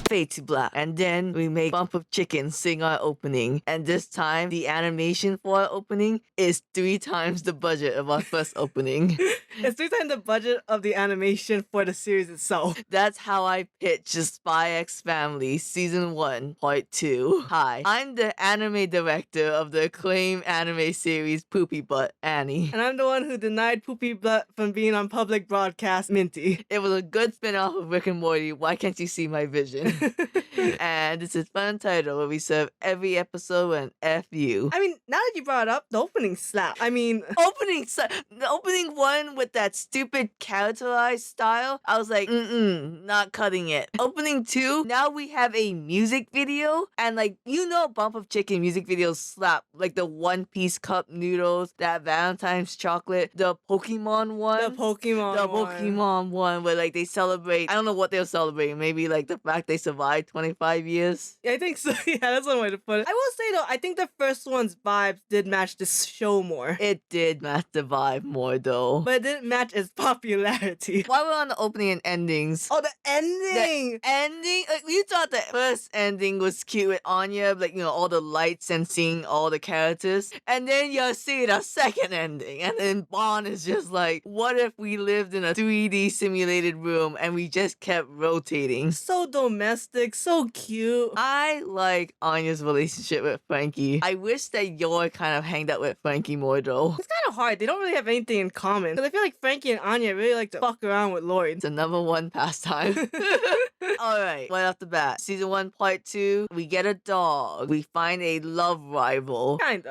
Fade to black. And then we make Bump of Chicken sing our opening. And this time, the animation for our opening is 3 times the budget of our first opening. It's 3 times the budget of the animation for the series itself. That's how I pitch the Spy X Family Season 1, Part 2. Hi, I'm the anime director of the acclaimed anime series Poopy Butt, Annie. And I'm the one who denied Poopy Butt from being on public broadcast, Minty. It was a good spin-off of Rick and Morty. Why can't you see my vision? And this is FunUntitled, where we serve every episode an F you. I mean, now that you brought it up, the opening slap. I mean, The opening one with that stupid characterized style, I was like, not cutting it. Opening 2, now we have a music video, and like, Bump of Chicken music videos slap, like the One Piece cup noodles, that Valentine's chocolate, the Pokemon one. the Pokemon one where like they celebrate, I don't know what they're celebrating, maybe like the fact they survived 25 years. I think so. Yeah, that's one way to put it. I will say though, I think the first one's vibes did match the show more. It did match the vibe more though. But it didn't match its popularity. While we're on the opening and endings, Oh, the ending! the ending, you thought the first ending was cute with Anya, like, all the lights and seeing all the characters. And then you see the second ending. And then Bond is just like, what if we lived in a 3D simulated room and we just kept rotating? So domestic, so cute. I like Anya's relationship with Frankie. I wish that Yor kind of hanged out with Frankie more though. It's kind of hard. They don't really have anything in common. Because I feel like Frankie and Anya really like to fuck around with Lloyd. It's a number 1 pastime. Alright, right off the bat. Season 1, Part 2, we get a dog. We find a love rival. Kind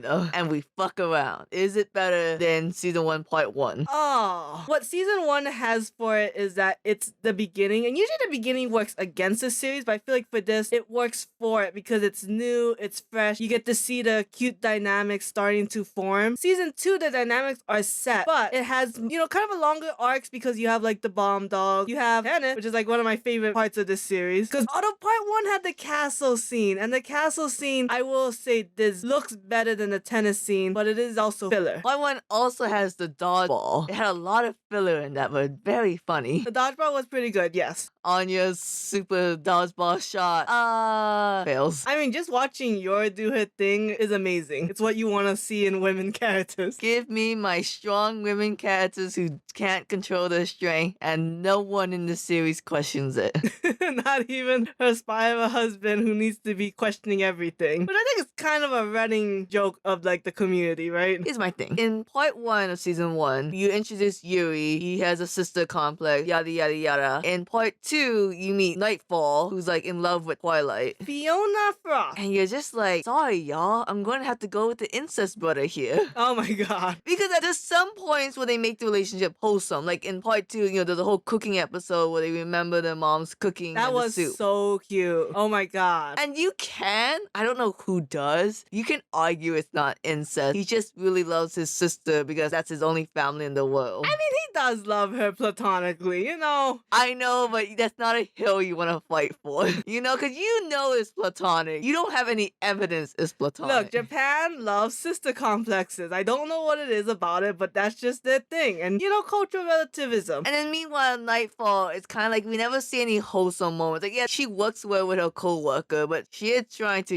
of. And we fuck around. Is it better than Season 1, Part 1? Oh. What Season 1 has for it is that it's the beginning. And usually the beginning works against the series, but I feel like for this, it works for it because it's new, it's fresh. You get to see the cute dynamics starting to form. Season 2, the dynamics are set, but it has, kind of a longer arcs because you have like the bomb dog. You have Janet, which is like one of my favorite parts of this series. Because although Part 1 had the castle scene, and the castle scene, I will say this looks better than the tennis scene, but it is also filler. Part 1 also has the dodgeball. It had a lot of filler in that, but very funny. The dodgeball was pretty good, yes. Anya's super dodgeball shot, fails. I mean, just watching Yor do her thing is amazing. It's what you want to see in women characters. Give me my strong women characters who can't control their strength, and no one in the series questions it. Not even her spy of a husband who needs to be questioning everything. But I think it's kind of a running joke of like the community, right? Here's my thing. In Part 1 of Season 1, you introduce Yuri. He has a sister complex, yada yada yada. In Part 2, you meet Nightfall, who's like in love with Twilight. Fiona Frost. And you're just like, sorry y'all, I'm going to have to go with the incest brother here. Oh my god. Because there's some points where they make the relationship wholesome. Like in Part 2, there's a whole cooking episode where they remember their mom's cooking That and was the soup. so cute. Oh my god. And you can, I don't know who does, you can argue it's not incest. He just really loves his sister because that's his only family in the world. I mean, he does love her platonically, I know, but that's not a hill you want to fight for. Because it's platonic. You don't have any evidence it's platonic. Look, Japan loves sister complexes. I don't know what it is about it, but that's just their thing. And, cultural relativism. And then meanwhile, Nightfall, it's kind of like we never see any wholesome moments. Like, yeah, she works well with her co-worker, but she is trying to,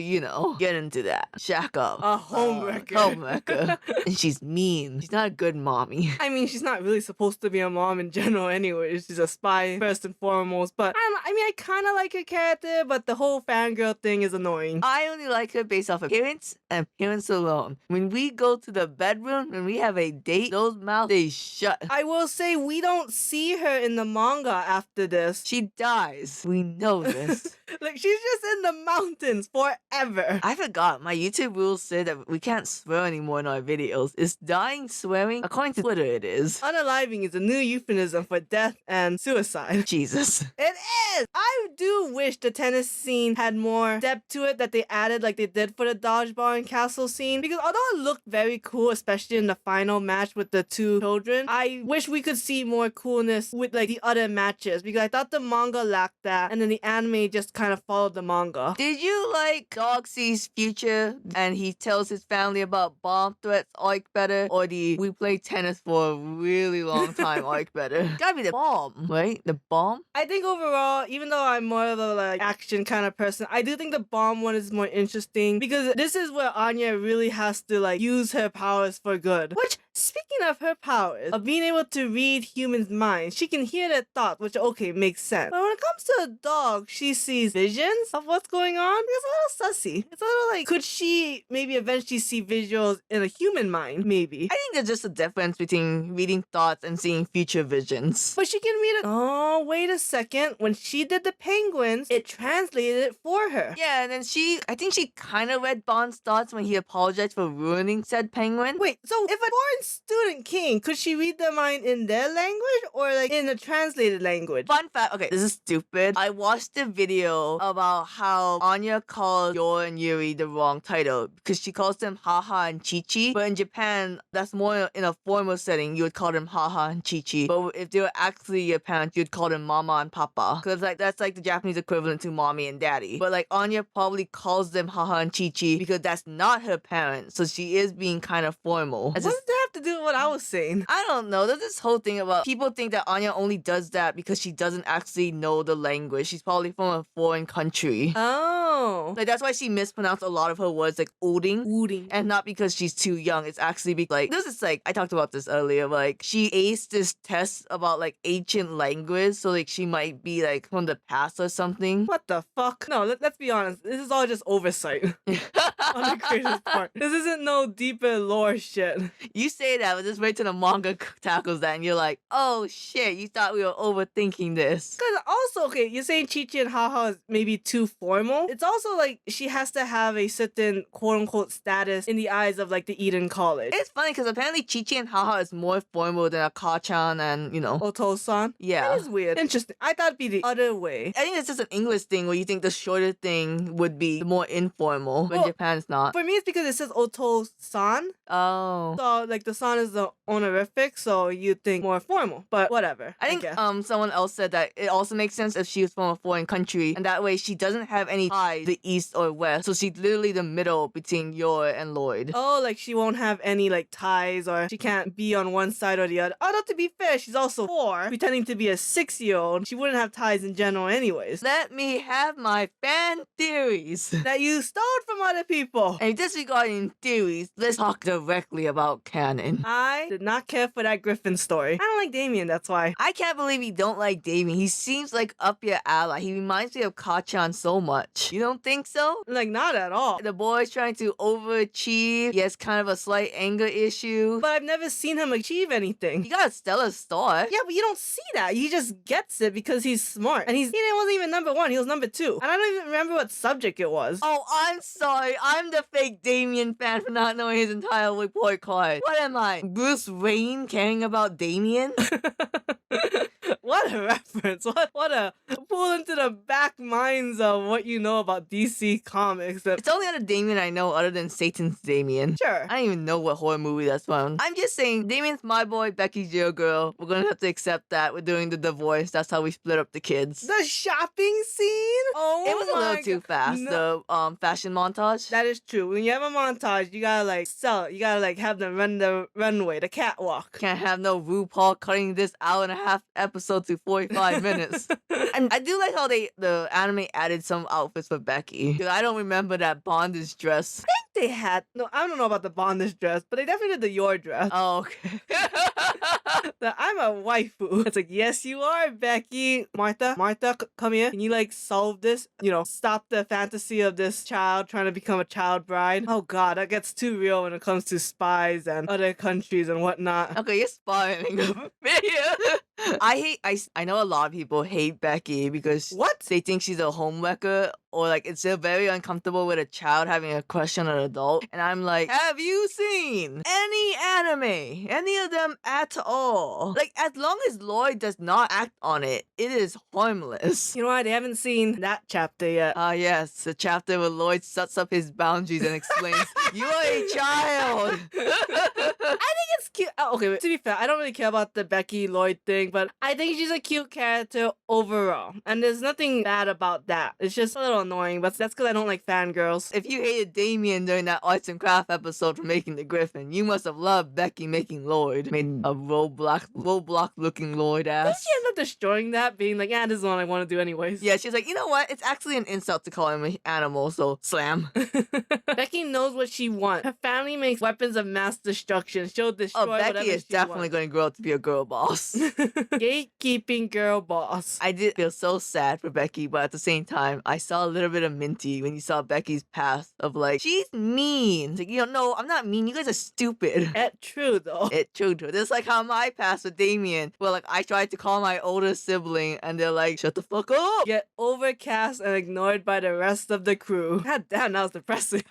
get into that. Shack up. A homewrecker. Homewrecker. And she's mean. She's not a good mommy. I mean, she's not really supposed to be a mom in general anyway. She's a spy first and foremost. But, I kind of like her character, but the whole fangirl thing is annoying. I only like her based off appearance and appearance alone. When we go to the bedroom, when we have a date, those mouths, they shut. I will say we don't see her in the manga after this. She dies. We know this. Like, she's just in the mountains forever. I forgot. My YouTube rules say that we can't swear anymore in our videos. Is dying swearing? According to Twitter, it is. Unaliving is a new euphemism for death and suicide. Jesus. It is! I do wish the tennis scene had more depth to it that they added like they did for the dodgeball and castle scene. Because although it looked very cool, especially in the final match with the two children, I wish we could see more coolness with like the other matches. Because I thought the manga lacked that, and then the anime just kind of followed the manga. Did you like Dog Sees Future and he tells his family about bomb threats like better? Or the we play tennis for a really long long time arc better. Gotta be the bomb, right? The bomb? I think overall, even though I'm more of a like action kind of person, I do think the bomb one is more interesting because this is where Anya really has to like use her powers for good. Which, speaking of her powers, of being able to read humans' minds, she can hear their thoughts, which okay, makes sense. But when it comes to a dog, she sees visions of what's going on. It's a little sussy. It's a little like, could she maybe eventually see visuals in a human mind? Maybe. I think there's just a difference between reading thoughts and seeing future visions. But she can read it. Oh, wait a second. When she did the penguins, it translated it for her. Yeah, and then I think she kind of read Bond's thoughts when he apologized for ruining said penguin. Wait, so if a foreign student came, could she read their mind in their language or like in a translated language? Fun fact, okay, this is stupid. I watched a video about how Anya called Yor and Yuri the wrong title because she calls them Haha and Chi-Chi, but in Japan, that's more in a formal setting, you would call them Haha and Chi-Chi. But if they were actually your parents, you'd call them Mama and Papa, because like that's like the Japanese equivalent to Mommy and Daddy. But like Anya probably calls them Haha and Chi-Chi because that's not her parents, so she is being kind of formal. What does that have to do with what I was saying? I don't know. There's this whole thing about people think that Anya only does that because she doesn't actually know the language. She's probably from a foreign country. Oh. Like that's why she mispronounced a lot of her words like ooding. And not because she's too young. It's actually like this is like I talked about this earlier. Like she aced this test about like ancient language, so like she might be like from the past or something. What the fuck? No, let's be honest. This is all just oversight on the creator's part. This isn't no deeper lore shit. You say that, but just wait till the manga tackles that, and you're like, oh shit, you thought we were overthinking this. Because also, okay, you're saying Chi-Chi and Haha is maybe too formal. It's also like she has to have a certain quote-unquote status in the eyes of like the Eden College. It's funny because apparently Chi-Chi and Haha is more formal than a Ka-chan and, you know. Oto-san? Yeah. That is weird. Interesting. I thought it'd be the other way. I think it's just an English thing where you think the shorter thing would be more informal, but Well, Japan's not. For me, it's because it says Oto-san. Oh. So, like, the san is the honorific, so you'd think more formal. But whatever. I think guess. someone else said that it also makes sense if she was from a foreign country, and that way she doesn't have any ties to the east or west, so she's literally the middle between Yor and Lloyd. Oh, like she won't have any like ties, or she can't be on one side or the other. Although to be fair, she's also 4, pretending to be a 6-year-old. She wouldn't have ties in general anyways. Let me have my fan theories. That you stole from other people. And disregarding theories, let's talk directly about canon. I did not care for that Griffin story. I don't like Damien, that's why. I can't believe you don't like Damien. He seems like up your alley. He reminds me of Ka-chan so much. You don't think so? Like, not at all. The boy's trying to overachieve. He has kind of a slight anger issue. But I've never seen him achieve anything. He got a stellar star. Yeah, but you don't see that. He just gets it because he's smart. And he wasn't even number 1. He was number 2. And I don't even remember what subject it was. Oh, I'm sorry. I'm the fake Damien fan for not knowing his entire report card. What am I? Bruce Wayne caring about Damien? What a reference. What a pull into the back minds of what you know about DC Comics. It's the only other Damien I know other than Satan's Damien. Sure. I don't even know what horror movie that's from. I'm just saying, Damien's my boy, Becky's your girl. We're gonna have to accept that. We're doing the divorce. That's how we split up the kids. The shopping scene? Oh, It was a little too fast. No. The fashion montage. That is true. When you have a montage, you gotta like sell it. You gotta like have them run the runway, the catwalk. Can't have no RuPaul cutting this hour-and-a-half episode to 45 minutes. And I do like how the anime added some outfits for Becky. 'Cause I don't remember that bondage dress. They had no, I don't know about the bondage dress, but they definitely did the your dress. Oh, okay. I'm a waifu. It's like, yes, you are, Becky. Martha, come here. Can you like solve this? You know, stop the fantasy of this child trying to become a child bride. Oh God, that gets too real when it comes to spies and other countries and whatnot. Okay, you're spoiling the video. I know a lot of people hate Becky because What? they think she's a homewrecker, or like it's very uncomfortable with a child having a crush on an adult. And I'm like, have you seen any anime? Any of them at all? Like, as long as Lloyd does not act on it, it is harmless. You know what? They haven't seen that chapter yet. Ah, yes, the chapter where Lloyd sets up his boundaries and explains, you are a child. I think it's cute. Oh, okay, to be fair, I don't really care about the Becky Lloyd thing. everything, but I think she's a cute character overall. And there's nothing bad about that. It's just a little annoying, but that's because I don't like fangirls. If you hated Damien during that arts and craft episode for making the Griffin, you must have loved Becky making Lloyd. Made a roadblock looking Lloyd Didn't ass. she end up destroying that, being like, yeah, this is the one I want to do anyways? Yeah, she's like, you know what? It's actually an insult to call him an animal, so slam. Becky knows what she wants. Her family makes weapons of mass destruction. She'll destroy whatever Becky is she definitely wants. going to grow up to be a girl boss. Gatekeeping girl boss. I did feel so sad for Becky, but at the same time, I saw a little bit of Minty when you saw Becky's path of like, she's mean. It's like, no, I'm not mean. You guys are stupid. True though. It's true. Just like how my past with Damien, where like I tried to call my older sibling and they're like, shut the fuck up. Get overcast and ignored by the rest of the crew. God damn, that was depressing.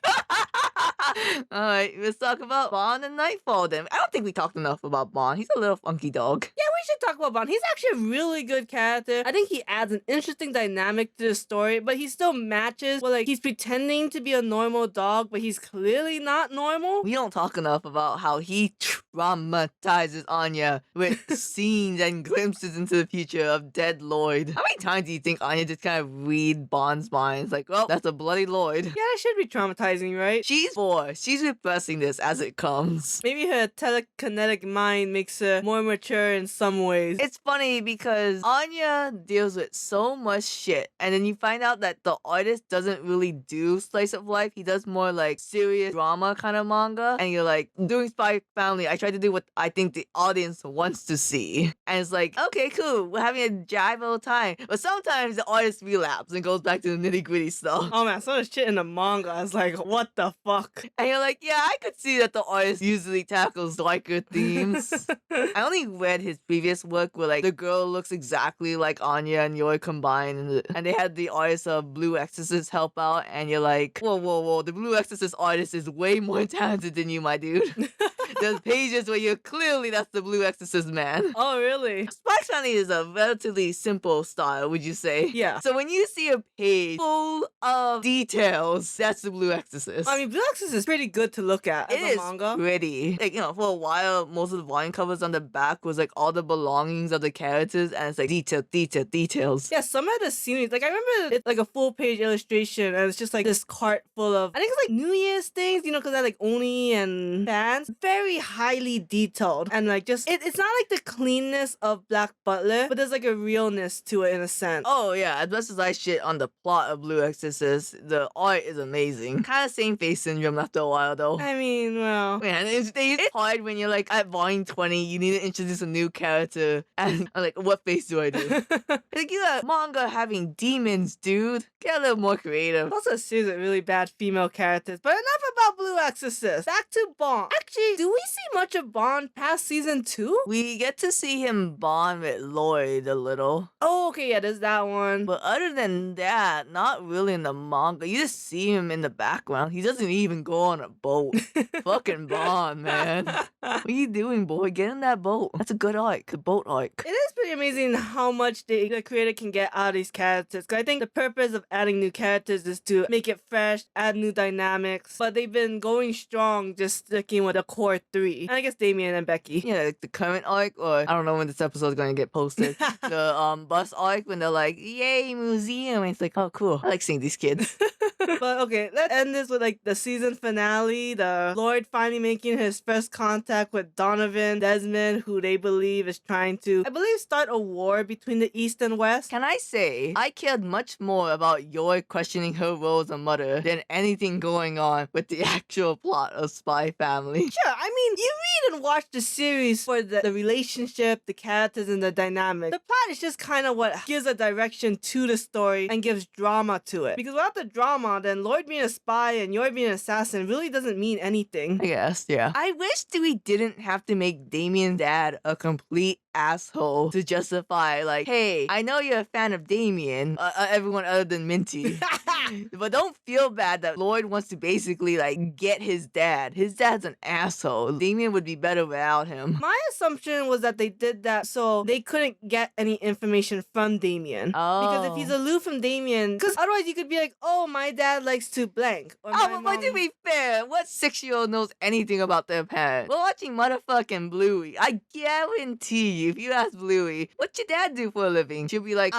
Alright, let's talk about Bond and Nightfall then. I don't think we talked enough about Bond. He's a little funky dog. Yeah, we should talk about Bond. He's actually a really good character. I think he adds an interesting dynamic to the story, but he still matches where like he's pretending to be a normal dog, but he's clearly not normal. We don't talk enough about how he traumatizes Anya with scenes and glimpses into the future of dead Lloyd. How many times do you think Anya just kind of read Bond's mind? It's like, well, that's a bloody Lloyd. Yeah, that should be traumatizing, right? She's 4. She's repressing this as it comes. Maybe her telekinetic mind makes her more mature in some ways. It's funny because Anya deals with so much shit, and then you find out that the artist doesn't really do slice of life. He does more like serious drama kind of manga. And you're like, doing Spy Family, I try to do what I think the audience wants to see. And it's like, okay, cool, we're having a jive all the time. But sometimes the artist relapses and goes back to the nitty gritty stuff. Oh man, some of the shit in the manga is like, what the fuck? And you're like, yeah, I could see that the artist usually tackles darker themes. I only read his previous work where like the girl looks exactly like Anya and Yoi combined, and they had the artist of Blue Exorcist help out, and you're like, whoa, the Blue Exorcist artist is way more talented than you, my dude. There's pages where you're clearly that's the Blue Exorcist man. Oh really? Spy Family is a relatively simple style, would you say? Yeah. So when you see a page full of details, that's the Blue Exorcist. I mean, Blue Exorcist is pretty good to look at as It a is manga. pretty. Like, for a while, most of the volume covers on the back was like all the belongings of the characters, and it's like details. Yeah, some of the scenery, like I remember it's like a full page illustration, and it's just like this cart full of, I think it's like New Year's things, because they're like Oni and fans. Very highly detailed, and like just, it's not like the cleanness of Black Butler, but there's like a realness to it in a sense. Oh yeah, as much as I shit on the plot of Blue Exorcist, the art is amazing. Kind of same face syndrome after a while though. I mean, well, Man, it's hard when you're like at volume 20, you need to introduce a new character, and I'm like, what face do I do? Like, you got manga having demons, dude. Get a little more creative. also a series of really bad female characters. But enough about Blue Exorcist. Back to Bond. Actually, do we see much of Bond past season 2? We get to see him bond with Lloyd a little. Oh, okay, yeah, there's that one. But other than that, not really in the manga. You just see him in the background. He doesn't even go on a boat. Fucking Bond, man. What are you doing, boy? Get in that boat. That's a good arc. A boat arc. It is pretty amazing how much the creator can get out of these characters. 'Cause I think the purpose of adding new characters is to make it fresh, add new dynamics. But they've been going strong, just sticking with the core 3. And I guess Damien and Becky. Yeah, like the current arc, or I don't know when this episode is going to get posted. The bus arc when they're like, yay, museum. And it's like, oh, cool. I like seeing these kids. But okay, let's end this with like the season finale. The Lord finally making his first contact with Donovan Desmond, who they believe is trying to, I believe, start a war between the East and West. Can I say, I cared much more about Yor questioning her role as a mother than anything going on with the actual plot of Spy Family. Sure, I mean, you read and watch the series for the relationship, the characters, and the dynamic. The plot is just kind of what gives a direction to the story and gives drama to it. Because without the drama, then Lloyd being a spy and Yor being an assassin really doesn't mean anything. I guess, yeah. I wish we didn't have to make Damien's dad a complete asshole to justify, like, hey, I know you're a fan of Damien, everyone other than Minty, but don't feel bad that Lloyd wants to basically, like, get his dad. His dad's an asshole. Damien would be better without him. My assumption was that they did that so they couldn't get any information from Damien. Oh. Because if he's aloof from Damien, because otherwise you could be like, oh, my dad likes to blank. Or Oh, but to be fair, what 6-year-old knows anything about their parent? We're watching motherfucking Bluey. I guarantee guarantee you, if you ask Bluey, what's your dad do for a living? She'll be like,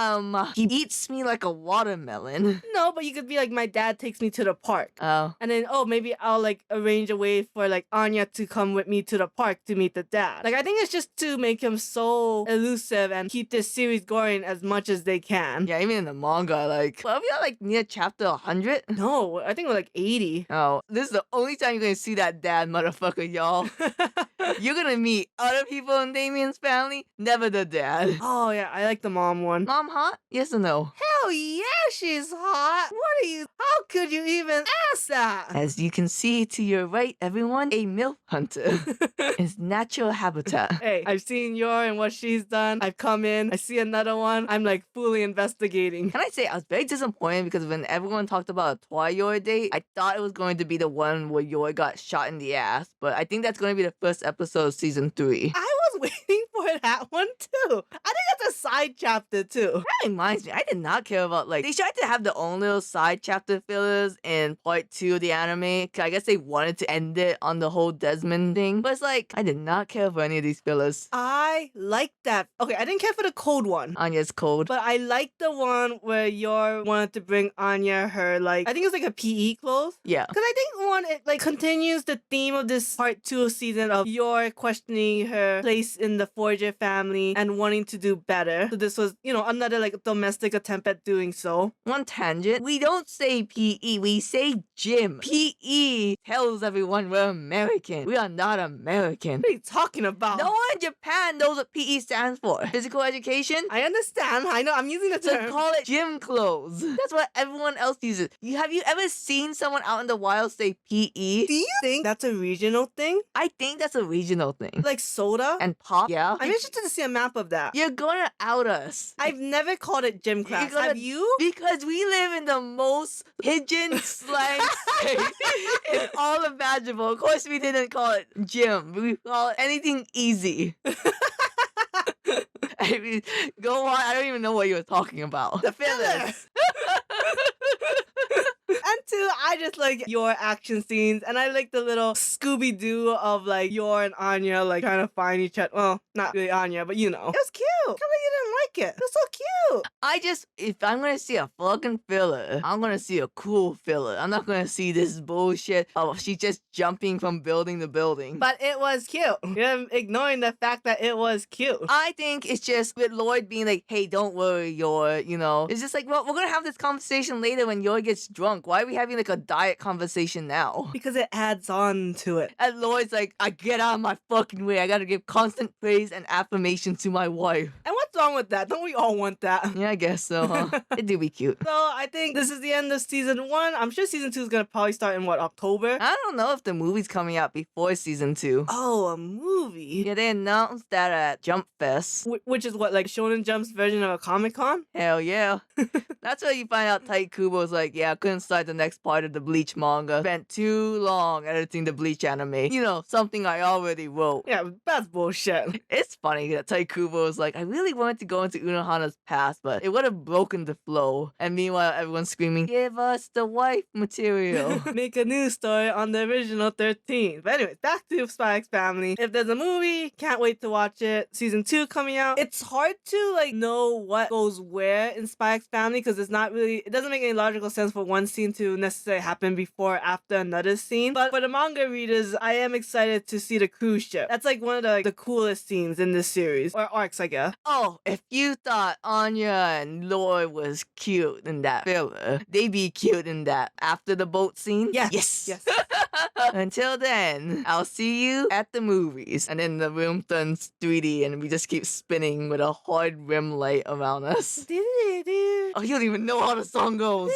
he eats me like a watermelon. No, but you could be like, my dad takes me to the park. Oh. And then, oh, maybe I'll like arrange a way for like Anya to come with me to the park to meet the dad. Like, I think it's just to make him so elusive and keep this series going as much as they can. Yeah, even in the manga, like, well, we are like near chapter 100. No, I think we're like 80. Oh, this is the only time you're gonna see that dad, motherfucker, y'all. You're gonna meet other people in Damien's family, never the dad. Oh, yeah, I like the mom one. Mom hot? Yes or no? Hell yeah, she's hot. What are you? How could you even ask that? As you can see to your right, everyone, a MILF hunter is natural habitat. Hey, I've seen Yor and what she's done. I've come in, I see another one. I'm like fully investigating. Can I say I was very disappointed because when everyone talked about a Twi-Yor date, I thought it was going to be the one where Yor got shot in the ass, but I think that's going to be the first episode of season 3. I was waiting for that one too. I think that's a side chapter too. That reminds me, I did not care about, like, they tried to have their own little side chapter fillers in part 2 of the anime. 'Cause I guess they wanted to end it on the whole Desmond thing. But it's like, I did not care for any of these fillers. I like that. Okay, I didn't care for the cold one. Anya's cold. But I like the one where Yor wanted to bring Anya her, like, I think it was like a PE clothes. Yeah. Because I think one, it like continues the theme of this part 2 season of Yor questioning her place in the Forger family and wanting to do better. So this was, you know, another like domestic attempt at doing so. One tangent. We don't say PE, we say gym. PE tells everyone we're American. We are not American. What are you talking about? No one in Japan knows what PE stands for. Physical education? I understand. I know. I'm using the So term. call it gym clothes. That's what everyone else uses. Have you ever seen someone out in the wild say PE? Do you think that's a regional thing? I think that's a regional thing. Like soda? And pop? Yeah. I'm interested to see a map of that. You're gonna out us. I've never called it gym class. gonna- Have you? Because we live in the most pigeon slang state in all imaginable. Of course, we didn't call it gym. We call it anything easy. I mean, go on. I don't even know what you were talking about. The fillers. And two, I just like Yor action scenes, and I like the little Scooby-Doo of like Yor and Anya like trying to find each other. Well, not really Anya, but you know. It was cute. How come you didn't like it? It was so cute. If I'm gonna see a fucking filler, I'm gonna see a cool filler. I'm not gonna see this bullshit of she's just jumping from building to building. But it was cute. You're ignoring the fact that it was cute. I think it's just with Lloyd being like, hey, don't worry, Yor, you know. It's just like, well, we're gonna have this conversation later when Yor gets drunk. Why are we having like a diet conversation now? Because it adds on to it. And Lloyd's like, I get out of my fucking way. I gotta give constant praise and affirmation to my wife. And what's wrong with that? Don't we all want that? Yeah, I guess so, huh? It do be cute. So I think this is the end of season 1. I'm sure season 2 is gonna probably start in what, October? I don't know if the movie's coming out before season 2. Oh, a movie. Yeah, they announced that at Jump Fest. Which is what, like Shonen Jump's version of a Comic-Con? Hell yeah. That's where you find out Tite Kubo's like, yeah, I couldn't start the next part of the Bleach manga. Spent too long editing the Bleach anime. You know, something I already wrote. Yeah, that's bullshit. It's funny that Tite Kubo was like, I really wanted to go into Unohana's past, but it would have broken the flow. And meanwhile, everyone's screaming, give us the wife material. Make a new story on the original 13. But anyways, back to Spy X Family. If there's a movie, can't wait to watch it. Season 2 coming out. It's hard to like know what goes where in Spy X Family because it doesn't make any logical sense for one scene to necessarily happen before or after another scene. But for the manga readers, I am excited to see the cruise ship. That's like one of the coolest scenes in this series. Or arcs, I guess. Oh, if you thought Anya and Lloyd was cute in that filler, they be cute in that after the boat scene. Yes. Until then, I'll see you at the movies. And then the room turns 3D and we just keep spinning with a hard rim light around us. Oh, you don't even know how the song goes.